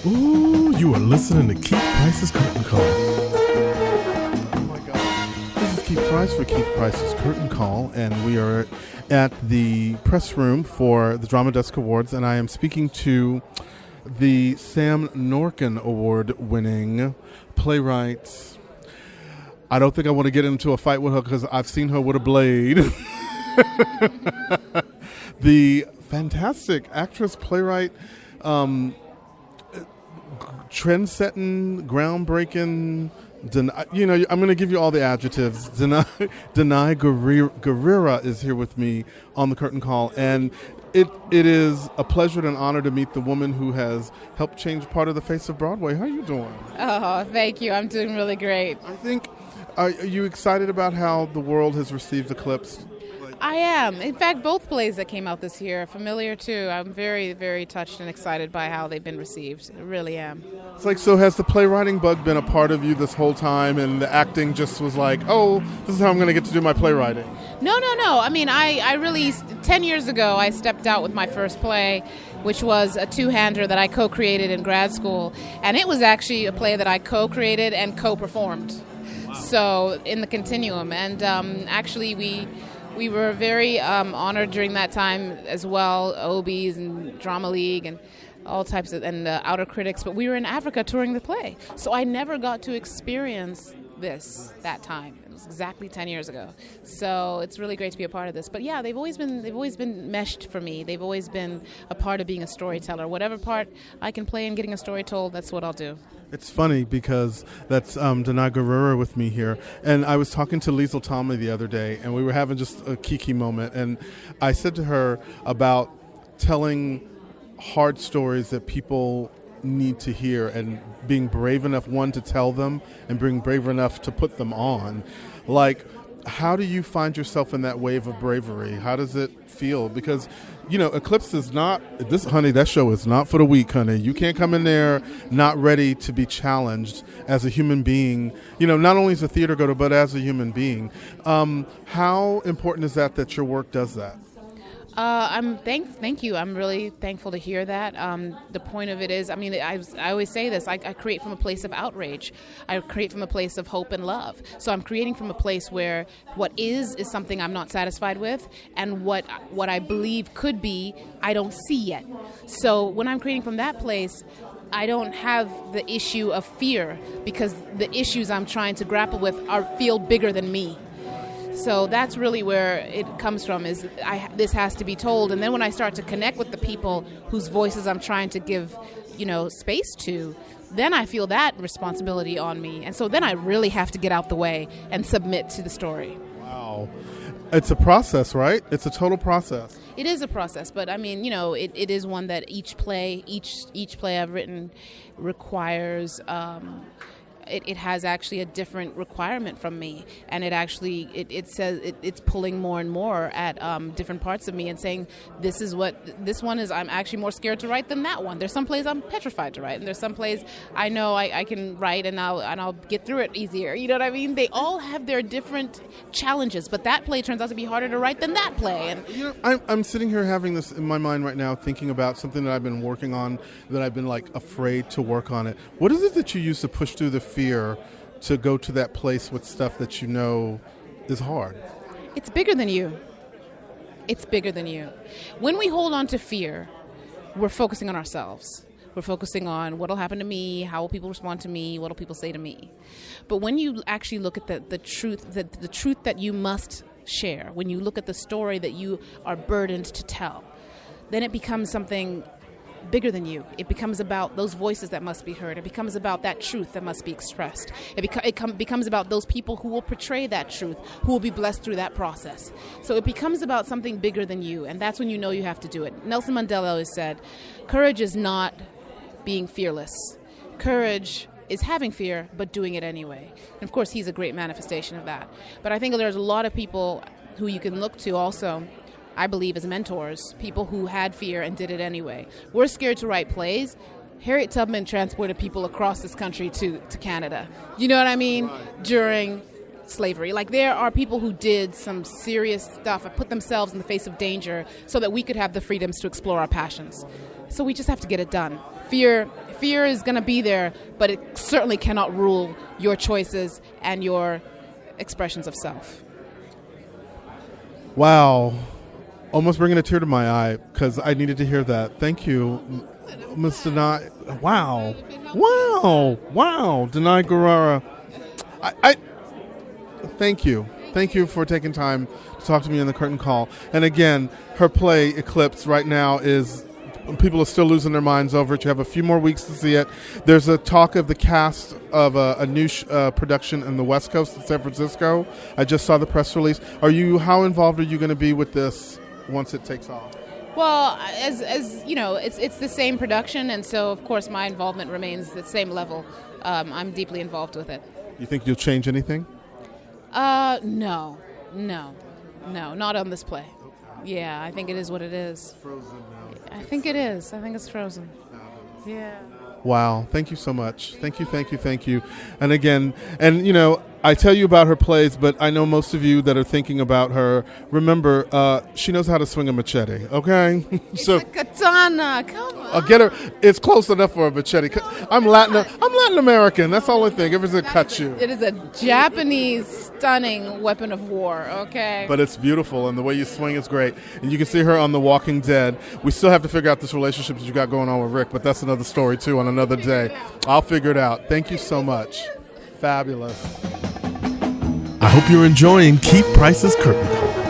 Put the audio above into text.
Ooh, you are listening to Keith Price's Curtain Call. Oh my God. This is Keith Price for Keith Price's Curtain Call, and we are at the press room for the Drama Desk Awards, and I am speaking to the Sam Norkin Award winning playwright. I don't think I want to get into a fight with her because I've seen her with a blade. The fantastic actress, playwright, trend-setting, groundbreaking, I'm going to give you all the adjectives. Danai Gurira is here with me on the Curtain Call, and it is a pleasure and an honor to meet the woman who has helped change part of the face of Broadway. How are you doing? Oh, thank you. I'm doing really great. I think, are you excited about how the world has received Eclipse? I am. In fact, both plays that came out this year are familiar too. I'm very, very touched and excited by how they've been received. I really am. It's like, so has the playwriting bug been a part of you this whole time, and the acting just was like, oh, this is how I'm going to get to do my playwriting? No. I mean, I really, 10 years ago, I stepped out with my first play, which was a two-hander that I co-created in grad school. And it was actually a play that I co-created and co-performed. Wow. So, in the continuum. And actually, we were very honored during that time as well, OBs and Drama League and all types of, and Outer Critics, but we were in Africa touring the play. So I never got to experience that time. It was exactly 10 years ago. So it's really great to be a part of this. But yeah, they've always been meshed for me. They've always been a part of being a storyteller. Whatever part I can play in getting a story told, that's what I'll do. It's funny because that's Danai Gurira with me here. And I was talking to Liesl Tomley the other day, and we were having just a kiki moment. And I said to her about telling hard stories that people need to hear and being brave enough, one, to tell them and being brave enough to put them on. Like, how do you find yourself in that wave of bravery? How does it feel? Because, Eclipse is not, that show is not for the weak, honey. You can't come in there not ready to be challenged as a human being, not only as a theater goer, but as a human being. How important is that your work does that? Thank you. I'm really thankful to hear that. The point of it is, I always say this, I create from a place of outrage. I create from a place of hope and love. So I'm creating from a place where what is something I'm not satisfied with, and what I believe could be, I don't see yet. So when I'm creating from that place, I don't have the issue of fear, because the issues I'm trying to grapple with feel bigger than me. So that's really where it comes from, is this has to be told. And then when I start to connect with the people whose voices I'm trying to give, space to, then I feel that responsibility on me. And so then I really have to get out the way and submit to the story. Wow. It's a process, right? It's a total process. It is a process, but it is one that each play I've written requires. It has actually a different requirement from me, and it says it's pulling more and more at different parts of me and saying, this one is I'm actually more scared to write than that one. There's some plays I'm petrified to write, and there's some plays I know I can write and I'll get through it easier. You know what I mean? They all have their different challenges, but that play turns out to be harder to write than that play. And I'm sitting here having this in my mind right now, thinking about something that I've been working on, that I've been afraid to work on it. What is it that you use to push through the fear to go to that place with stuff that is hard? It's bigger than you. It's bigger than you. When we hold on to fear, we're focusing on ourselves. We're focusing on what will happen to me, how will people respond to me, what will people say to me. But when you actually look at the truth that you must share, when you look at the story that you are burdened to tell, then it becomes something bigger than you. It becomes about those voices that must be heard. It becomes about that truth that must be expressed. It becomes about those people who will portray that truth, who will be blessed through that process. So it becomes about something bigger than you, and that's when you know you have to do it. Nelson Mandela always said, courage is not being fearless. Courage is having fear, but doing it anyway. And of course, he's a great manifestation of that. But I think there's a lot of people who you can look to also, I believe, as mentors, people who had fear and did it anyway. We're scared to write plays. Harriet Tubman transported people across this country to Canada. You know what I mean? Right. During slavery. There are people who did some serious stuff and put themselves in the face of danger so that we could have the freedoms to explore our passions. So we just have to get it done. Fear is going to be there, but it certainly cannot rule your choices and your expressions of self. Wow. Almost bringing a tear to my eye because I needed to hear that. Thank you, Ms. Danai. Wow. Danai Gurira. I thank you. Thank you for taking time to talk to me on the Curtain Call. And again, her play, Eclipse, right now is, people are still losing their minds over it. You have a few more weeks to see it. There's a talk of the cast of a new production in the West Coast in San Francisco. I just saw the press release. How involved are you going to be with this once it takes off? Well, as you know, it's the same production, and so of course my involvement remains the same level. I'm deeply involved with it. You think you'll change anything? No, not on this play. Yeah, I think it is what it is. Frozen now. I think it is. I think it's frozen. Yeah. Wow. Thank you so much. Thank you. And again, I tell you about her plays, but I know most of you that are thinking about her, remember, she knows how to swing a machete, okay? It's a katana. Come on. I'll get her. It's close enough for a machete. I'm Latin American. That's the only thing. If it cuts you. It is a Japanese stunning weapon of war, okay? But it's beautiful, and the way you swing is great. And you can see her on The Walking Dead. We still have to figure out this relationship that you got going on with Rick, but that's another story, too, on another day. I'll figure it out. Thank you so much. Fabulous. I hope you're enjoying Keith Price's Curtain Call.